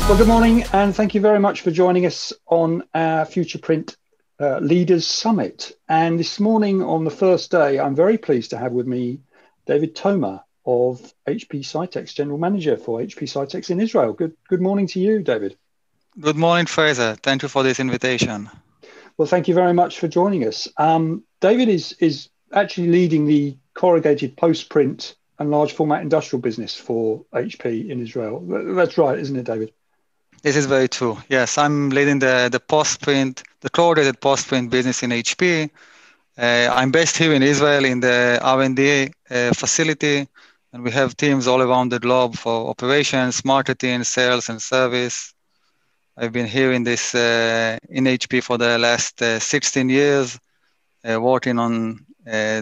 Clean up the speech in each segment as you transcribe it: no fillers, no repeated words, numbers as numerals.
Well, good morning, and thank you very much for joining us on our FuturePrint Leaders Summit. And this morning, on the first day, I'm very pleased to have with me David Tomer of HP Cytex, General Manager for HP Cytex in Israel. Good morning to you, David. Good morning, Fraser. Thank you for this invitation. Well, thank you very much for joining us. David is actually leading the corrugated post-print and large format industrial business for HP in Israel. That's right, isn't it, David? This is very true. Yes, I'm leading the post-print, the corrugated post-print business in HP. I'm based here in Israel in the R&D facility, and we have teams all around the globe for operations, marketing, sales, and service. I've been here in HP for the last 16 years, working on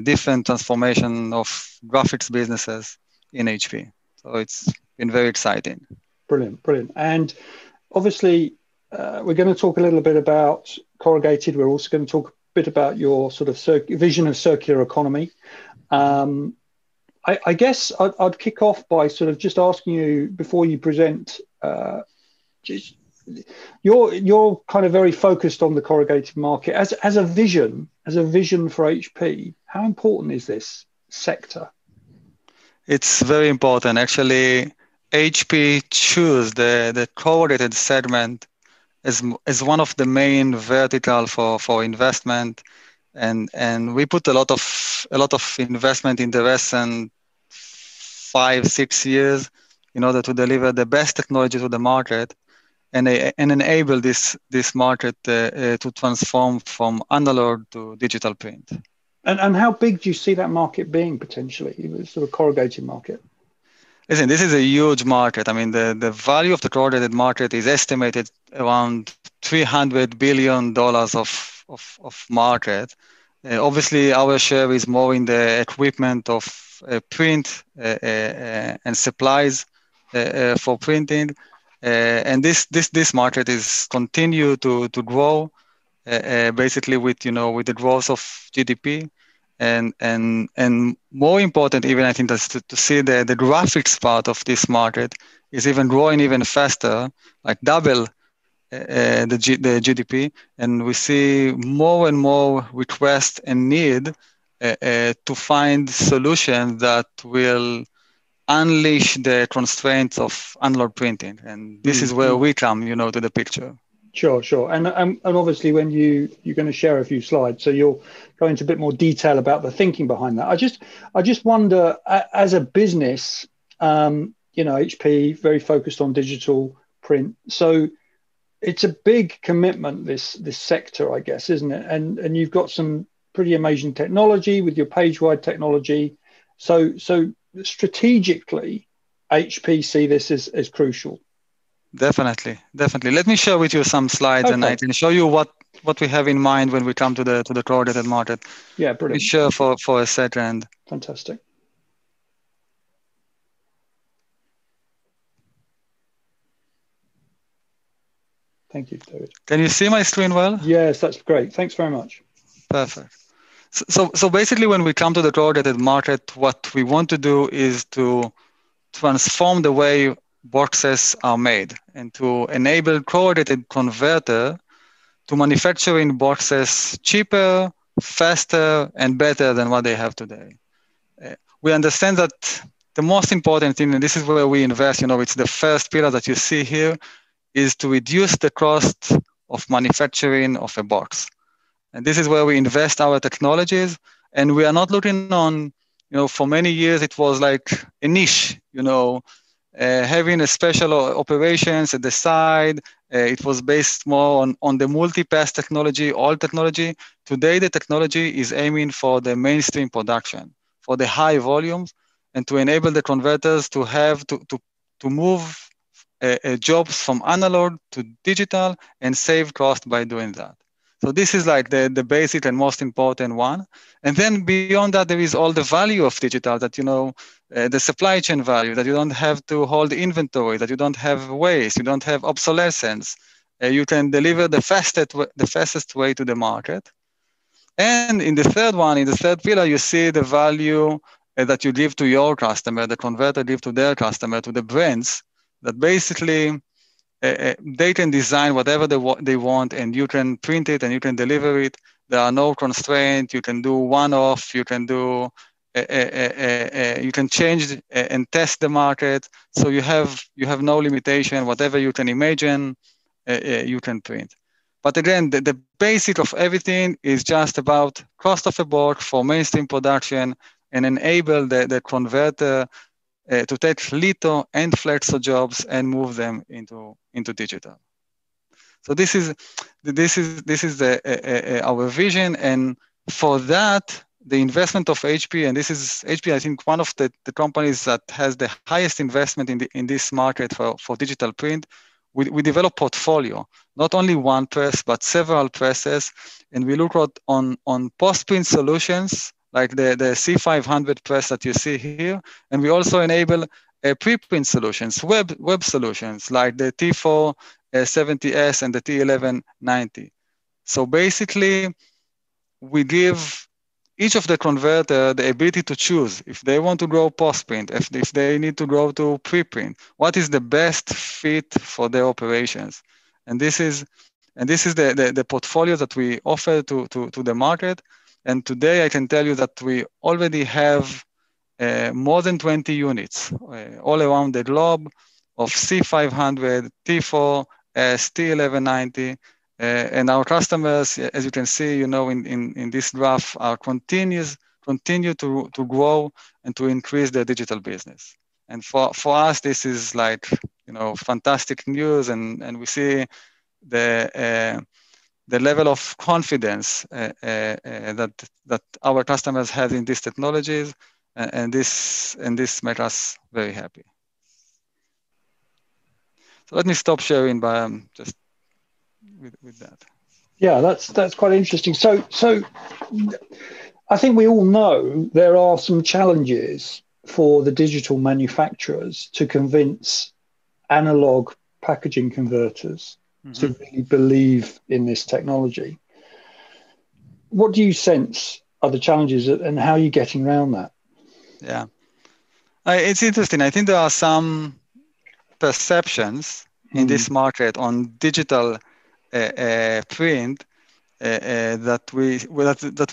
different transformation of graphics businesses in HP. So it's been very exciting. Brilliant. And obviously, we're going to talk a little bit about corrugated. We're also going to talk a bit about your sort of vision of circular economy. I guess I'd kick off by sort of just asking you, before you present, you're kind of very focused on the corrugated market as a vision for HP. How important is this sector? It's very important. Actually, HP chose the corrugated segment as one of the main vertical for investment, and we put a lot of investment in the recent 5-6 years in order to deliver the best technology to the market and enable this market to transform from analog to digital print. And how big do you see that market being potentially, the sort of corrugated market? Listen, this is a huge market. I mean, the value of the corrugated market is estimated around $300 billion of market. Obviously, our share is more in the equipment of print and supplies for printing. And this market is continue to grow, basically with the growth of GDP. And more important, even I think, that's to see the graphics part of this market is even growing even faster, like double the GDP. And we see more and more requests and need to find solutions that will unleash the constraints of analog printing. And this is where we come, to the picture. Sure. And obviously when you're going to share a few slides, so you'll go into a bit more detail about the thinking behind that. I just wonder, as a business, HP very focused on digital print. So it's a big commitment, this sector, I guess, isn't it? And you've got some pretty amazing technology with your page-wide technology. So strategically, HP see this as crucial. Definitely. Let me share with you some slides, okay, and I can show you what we have in mind when we come to the corrugated market. Yeah, brilliant. Let me share for a second. Fantastic. Thank you, David. Can you see my screen well? Yes, that's great. Thanks very much. Perfect. So basically, when we come to the corrugated market, what we want to do is to transform the way boxes are made and to enable corrugated converter to manufacturing boxes cheaper, faster, and better than what they have today. We understand that the most important thing, and this is where we invest, it's the first pillar that you see here, is to reduce the cost of manufacturing of a box. And this is where we invest our technologies. And we are not looking on, for many years, it was like a niche, having a special operations at the side. It was based more on the multi-pass technology, all technology. Today, the technology is aiming for the mainstream production, for the high volumes, and to enable the converters to have to move jobs from analog to digital and save cost by doing that. So this is like the basic and most important one. And then beyond that, there is all the value of digital that, the supply chain value, that you don't have to hold inventory, that you don't have waste, you don't have obsolescence. You can deliver the fastest way to the market. And in the third pillar, you see the value that you give to your customer, the converter give to their customer, to the brands, that basically they can design whatever they want, and you can print it and you can deliver it. There are no constraints. You can do one-off. You can do you can change and test the market. So you have no limitation. Whatever you can imagine, you can print. But again, the basic of everything is just about cost of a board for mainstream production and enable the converter to take litho and flexo jobs and move them into digital. So this is our vision, and for that the investment of HP, and this is HP, I think one of the companies that has the highest investment in this market for digital print. We develop portfolio, not only one press but several presses, and we look on post-print solutions like the C500 press that you see here, and we also enable preprint solutions, web solutions like the T470S and the T1190. So basically, we give each of the converter the ability to choose if they want to go post-print, if they need to go to preprint, what is the best fit for their operations. And this is the portfolio that we offer to the market. And today I can tell you that we already have more than 20 units all around the globe of C500, T4S, T1190, and our customers, as you can see, in this graph, are continue to grow and to increase their digital business. And for us, this is like fantastic news, and we see the level of confidence that our customers have in these technologies, and this makes us very happy. So let me stop sharing by just with that. Yeah, that's quite interesting. So I think we all know there are some challenges for the digital manufacturers to convince analog packaging converters to really believe in this technology. What do you sense are the challenges, and how are you getting around that? Yeah, it's interesting. I think there are some perceptions in this market on digital print that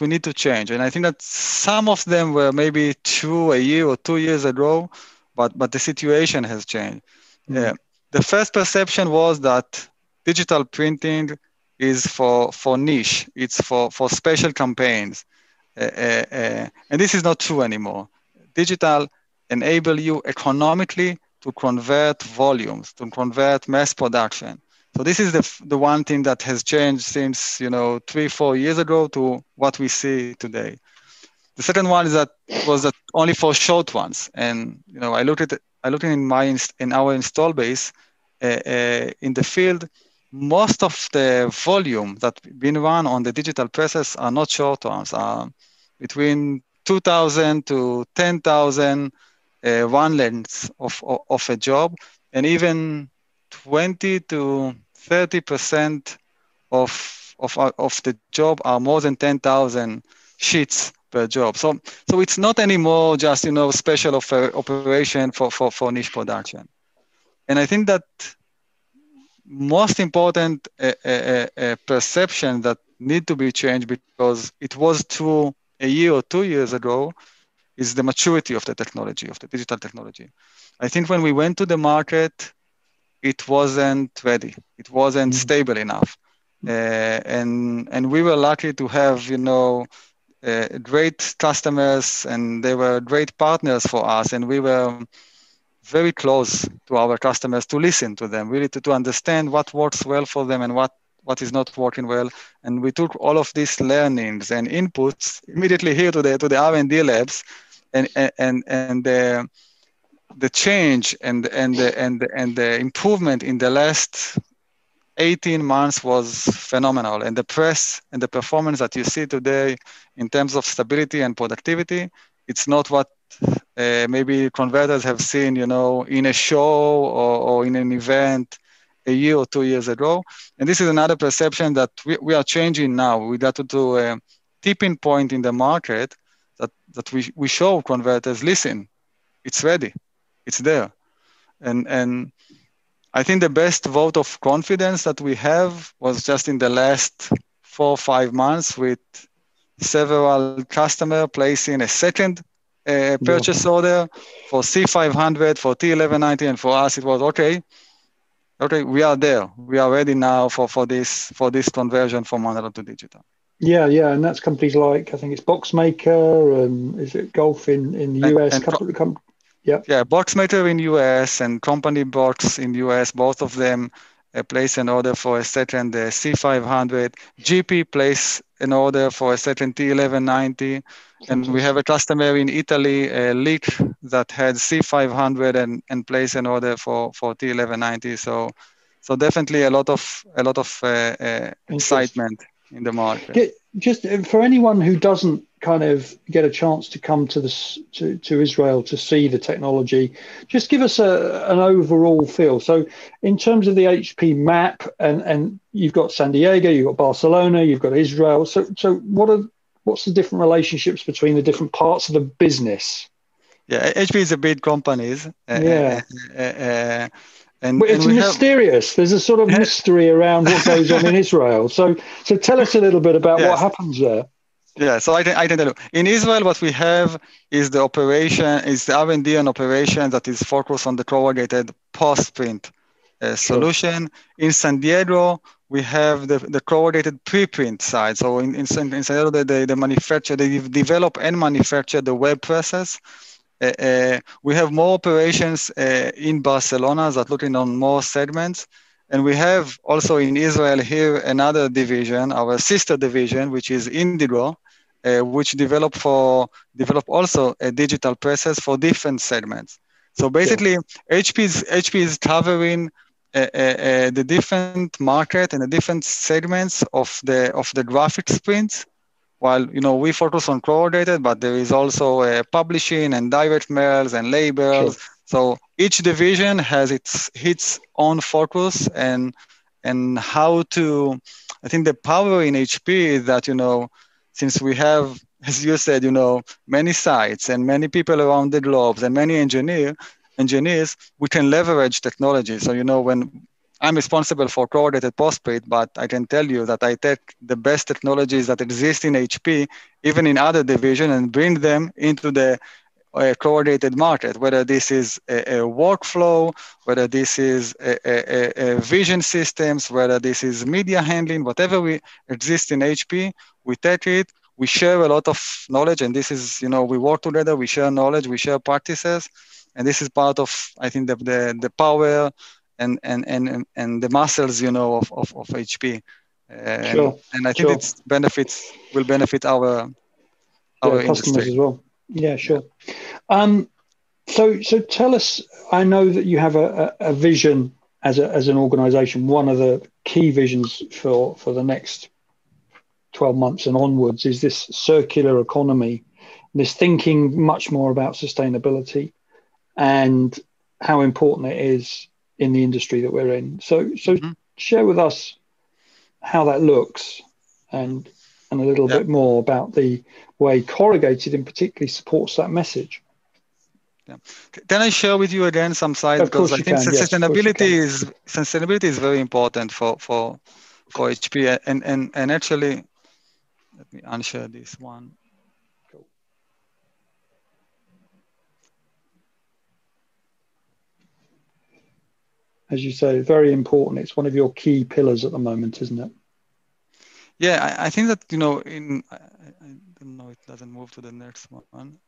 we need to change, and I think that some of them were maybe true a year or 2 years ago, but the situation has changed. The first perception was that digital printing is for niche, it's for special campaigns, and this is not true anymore. Digital enable you economically to convert volumes, to convert mass production. So this is the one thing that has changed since 3-4 years ago to what we see today. The second one is that only for short ones, and I look at in our install base in the field. Most of the volume that been run on the digital presses are not short ones, between 2,000 to 10,000 run lengths of a job, and even 20 to 30% of the job are more than 10,000 sheets per job. So it's not anymore just special operation for niche production. And I think that most important perception that need to be changed, because it was true a year or 2 years ago, is the maturity of the technology, of the digital technology. I think when we went to the market, it wasn't ready. It wasn't stable enough. And we were lucky to have, great customers, and they were great partners for us. And we were very close to our customers to listen to them, really to understand what works well for them and what is not working well. And we took all of these learnings and inputs immediately here to the R&D labs, and the change and the improvement in the last 18 months was phenomenal. And the press and the performance that you see today in terms of stability and productivity, it's not what maybe converters have seen, in a show or in an event a year or 2 years ago. And this is another perception that we are changing now. We got to a tipping point in the market that we show converters, listen, it's ready, it's there. And I think the best vote of confidence that we have was just in the last 4 or 5 months with several customers placing a second purchase order for C500, for T1190, and for us it was okay, we are there. We are ready now for this conversion from analog to digital. Yeah, and that's companies like, I think it's Boxmaker, and is it Golf in the US? Yeah, Boxmaker in US and Company Box in US, both of them place an order for a second C500. GP place an order for a second T1190. And we have a customer in Italy, Leak, that had C500 and place an order for T1190. So definitely a lot of excitement in the market. Just for anyone who doesn't kind of get a chance to come to Israel to see the technology, just give us an overall feel. So in terms of the HP map, and you've got San Diego, you've got Barcelona, you've got Israel. So what's the different relationships between the different parts of the business? Yeah, HP is a big company. And it's mysterious. There's a sort of mystery around what goes on in Israel. So tell us a little bit about what happens there. Yeah, so I can tell you. In Israel, what we have is the R&D and operation that is focused on the corrugated post-print solution. In San Diego, we have the corrugated pre-print side. So in San Diego, they develop and manufacture the web presses. We have more operations in Barcelona that looking on more segments. And we have also in Israel here another division, our sister division, which is Indigo, which develop also digital presses for different segments. So basically, HP is covering the different market and the different segments of the graphics prints. While we focus on corrugated, but there is also publishing and direct mails and labels. Sure. So each division has its own focus and how to. I think the power in HP is that since we have, as you said, many sites and many people around the globe and many engineers, we can leverage technology. So when I'm responsible for corrugated post-print, but I can tell you that I take the best technologies that exist in HP, even in other divisions, and bring them into the corrugated market, whether this is a workflow, whether this is a vision systems, whether this is media handling, whatever we exist in HP, we take it, we share a lot of knowledge, and this is, we work together, we share knowledge, we share practices, and this is part of, I think, the power and the muscles, of HP. Sure. And I think will benefit our customers as well. Yeah, sure. So tell us, I know that you have a vision as an organization. One of the key visions for the next 12 months and onwards is this circular economy, this thinking much more about sustainability and how important it is in the industry that we're in. So share with us how that looks and a little bit more about the way corrugated in particular supports that message. Yeah. Can I share with you again some slides? Because I think sustainability is very important for HP. And actually, let me unshare this one. As you say, very important. It's one of your key pillars at the moment, isn't it? Yeah, I think that, I don't know, it doesn't move to the next one.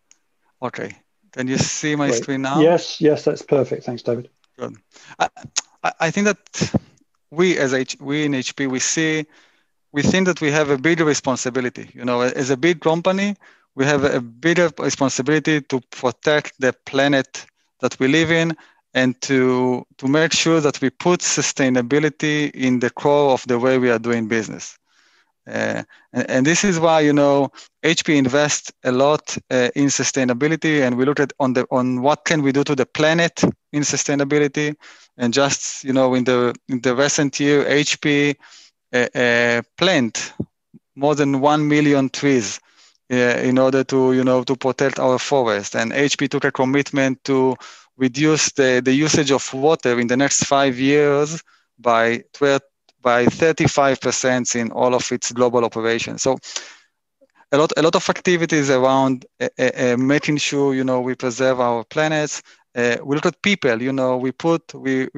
Okay. Can you see my screen now? Yes, that's perfect. Thanks, David. Good. I think that we in HP, we think that we have a bigger responsibility. As a big company, we have a bigger responsibility to protect the planet that we live in and to make sure that we put sustainability in the core of the way we are doing business. And this is why, HP invests a lot in sustainability, and we look at on what can we do to the planet in sustainability. And just, in the recent year, HP plant more than 1 million trees in order to protect our forest. And HP took a commitment to reduce the usage of water in the next 5 years by 35% in all of its global operations. So a lot of activities around making sure, we preserve our planets. We look at people,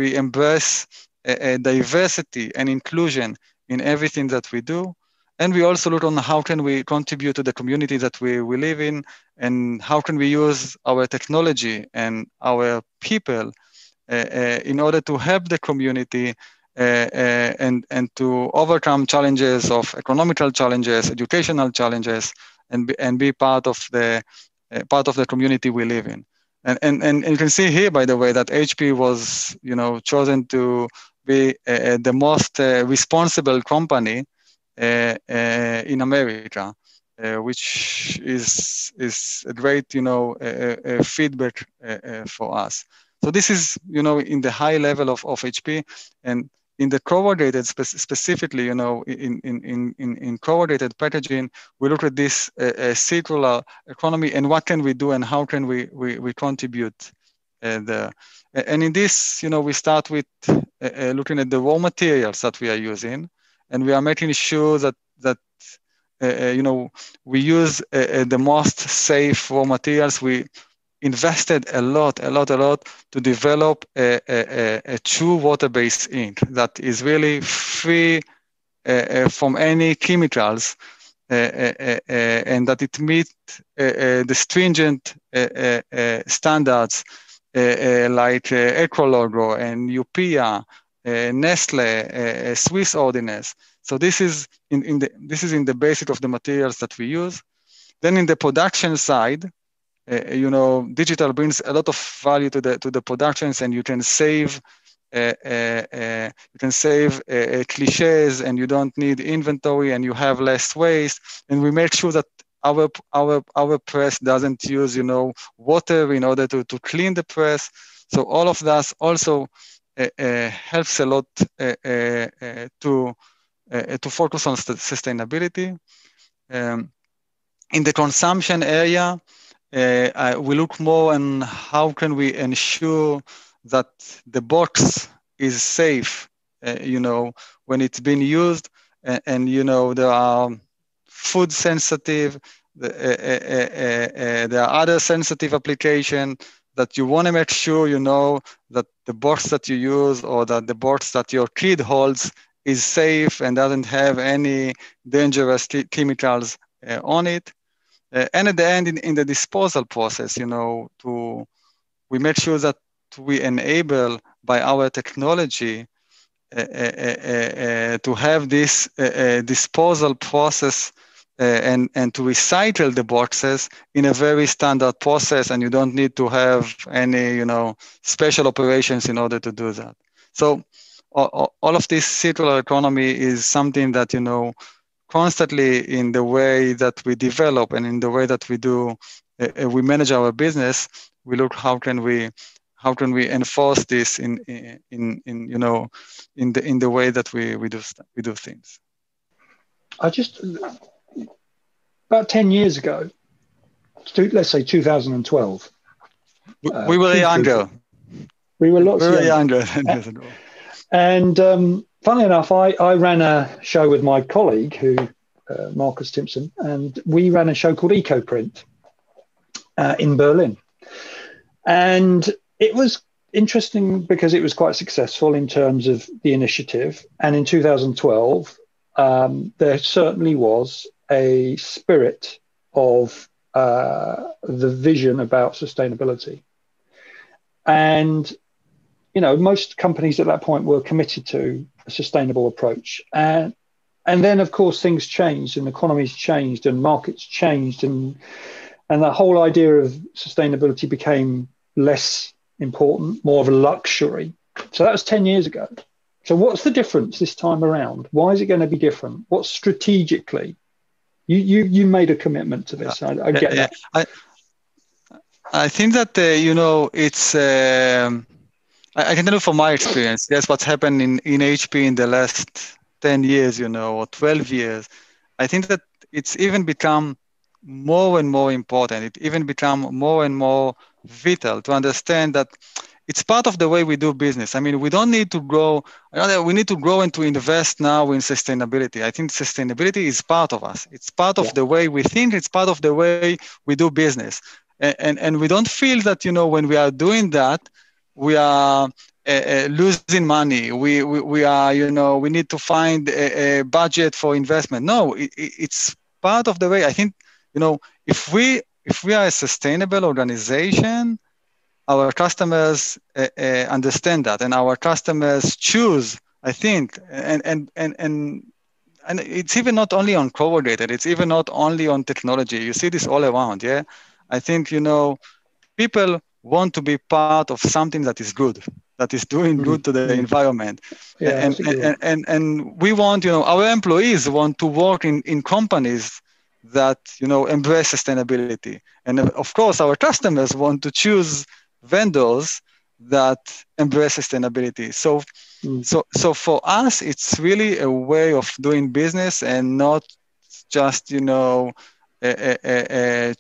we embrace diversity and inclusion in everything that we do. And we also look on how can we contribute to the community that we live in, and how can we use our technology and our people in order to help the community and to overcome challenges of economical challenges, educational challenges, and be part of the community we live in. And you can see here, by the way, that HP was chosen to be the most responsible company in America, which is a great feedback for us. So this is in the high level of HP, and in the corrugated specifically, in corrugated packaging, we look at this circular economy and what can we do and how can we contribute there. And in this, we start with looking at the raw materials that we are using, and we are making sure that we use the most safe raw materials. We invested a lot to develop a true water-based ink that is really free from any chemicals, and that it meets the stringent standards like Ecologo and UPIA, Nestle, Swiss Ordinance. So this is in the basic of the materials that we use. Then in the production side, digital brings a lot of value to the productions, and you can save cliches, and you don't need inventory, and you have less waste. And we make sure that our press doesn't use water in order to clean the press. So all of that also helps a lot to focus on sustainability. In the consumption area, we look more on how can we ensure that the box is safe, when it's been used, and there are food sensitive, there are other sensitive applications that you want to make sure that the box that you use or that the box that your kid holds is safe and doesn't have any dangerous chemicals on it. And at the end, in the disposal process, we make sure that we enable by our technology to have this disposal process and to recycle the boxes in a very standard process, and you don't need to have any special operations in order to do that. So all of this circular economy is something that constantly, in the way that we develop and in the way that we do, we manage our business. We look how can we enforce this in the way that we do things. About 10 years ago, let's say 2012. We were younger. We were lots younger 10 years ago. And funnily enough, I ran a show with my colleague, Marcus Timpson, and we ran a show called EcoPrint in Berlin. And it was interesting because it was quite successful in terms of the initiative. And in 2012, there certainly was a spirit of the vision about sustainability. And most companies at that point were committed to a sustainable approach. And then, of course, things changed and economies changed and markets changed. And the whole idea of sustainability became less important, more of a luxury. So that was 10 years ago. So what's the difference this time around? Why is it going to be different? What strategically? You made a commitment to this. I get that. I think that, it's... I can tell you from my experience, that's what's happened in HP in the last 10 years, or 12 years. I think that it's even become more and more important. It even become more and more vital to understand that it's part of the way we do business. I mean, we don't need to grow. We need to grow and to invest now in sustainability. I think sustainability is part of us. It's part of the way we think. It's part of the way we do business. And we don't feel that, when we are doing that, we are losing money. We are, we need to find a budget for investment. No, it's part of the way. I think, if we are a sustainable organization, our customers understand that, and our customers choose, I think, and it's even not only on corrugated, it's even not only on technology. You see this all around, yeah? I think, people want to be part of something that is good, that is doing good to the environment. Yeah, and we want, our employees want to work in companies that, embrace sustainability. And of course, our customers want to choose vendors that embrace sustainability. So for us, it's really a way of doing business and not just,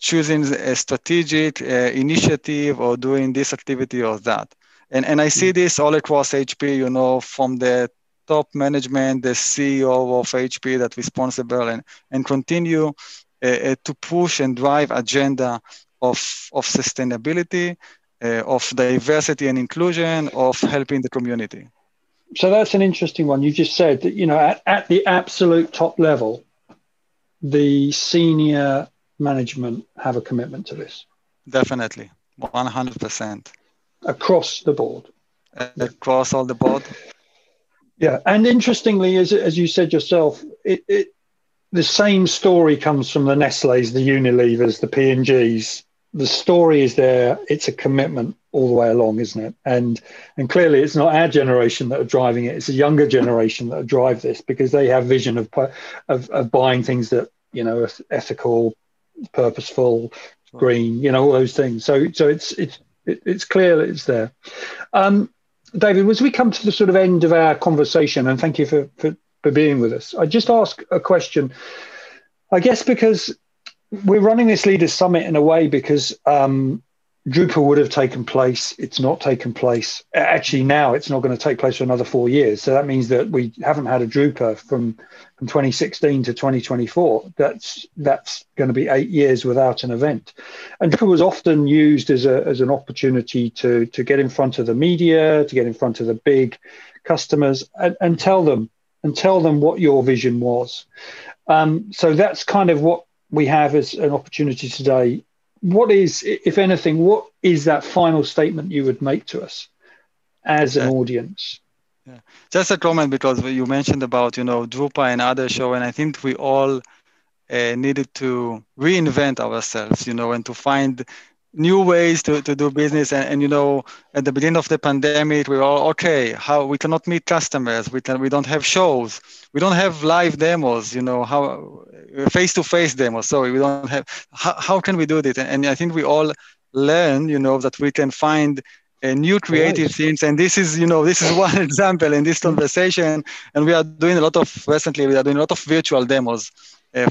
choosing a strategic initiative or doing this activity or that. And I see this all across HP, from the top management, the CEO of HP that's responsible and continue to push and drive agenda of sustainability, of diversity and inclusion, of helping the community. So that's an interesting one. You just said that, at the absolute top level, the senior management have a commitment to this. Definitely, 100%. Across the board. Across all the board. Yeah, and interestingly, as you said yourself, the same story comes from the Nestle's, the Unilevers, the P&Gs. The story is there. It's a commitment all the way along, isn't it? And clearly, it's not our generation that are driving it. It's a younger generation that drive this because they have vision of buying things that are ethical, purposeful, green, all those things. So it's clear that it's there. David, as we come to the sort of end of our conversation, and thank you for being with us, I just ask a question. I guess because we're running this Leaders Summit in a way because Drupal would have taken place. It's not taken place. Actually, now it's not going to take place for another 4 years. So that means that we haven't had a Drupa from 2016 to 2024. That's going to be 8 years without an event. And Drupal was often used as an opportunity to get in front of the media, to get in front of the big customers and tell them what your vision was. So that's kind of what we have as an opportunity today. What is, if anything, what is that final statement you would make to us as an audience? Yeah. Just a comment, because you mentioned about, Drupa and other show, and I think we all needed to reinvent ourselves, and to find new ways to do business. And at the beginning of the pandemic, we were all, okay, how we cannot meet customers, we don't have shows, we don't have live demos, how face-to-face demos. Sorry, we don't have. How can we do this? And I think we all learn, that we can find new creative things. And this is one example in this conversation. And we are doing a lot of virtual demos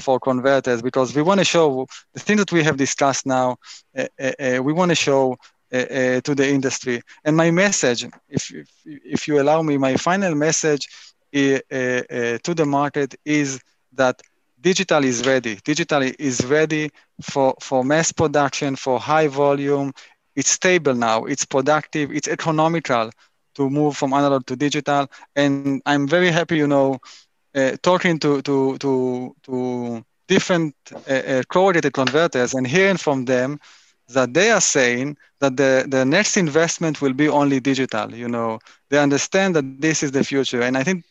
for converters, because we want to show the things that we have discussed now. We want to show to the industry. And my message, if you allow me, my final message to the market is that digital is ready. Digital is ready for mass production, for high volume. It's stable now. It's productive. It's economical to move from analog to digital. And I'm very happy, talking to different correlated converters and hearing from them that they are saying that the next investment will be only digital. They understand that this is the future. And I think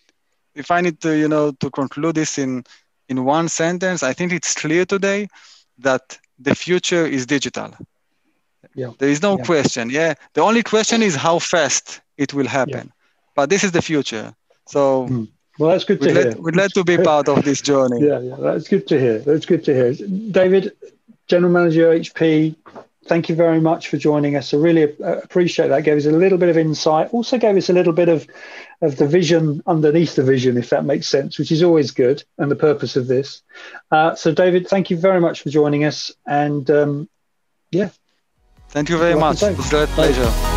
if I need to, to conclude this in one sentence, I think it's clear today that the future is digital. Yeah. There is no question. Yeah. The only question is how fast it will happen. Yeah. But this is the future. So well, that's good to hear. We'd like to be part of this journey. Yeah, that's good to hear. That's good to hear. David, General Manager HP, thank you very much for joining us. I really appreciate that. Gave us a little bit of insight. Also gave us a little bit of the vision underneath the vision, if that makes sense, which is always good, and the purpose of this. So David, thank you very much for joining us. And Thank you very much. It was a great pleasure.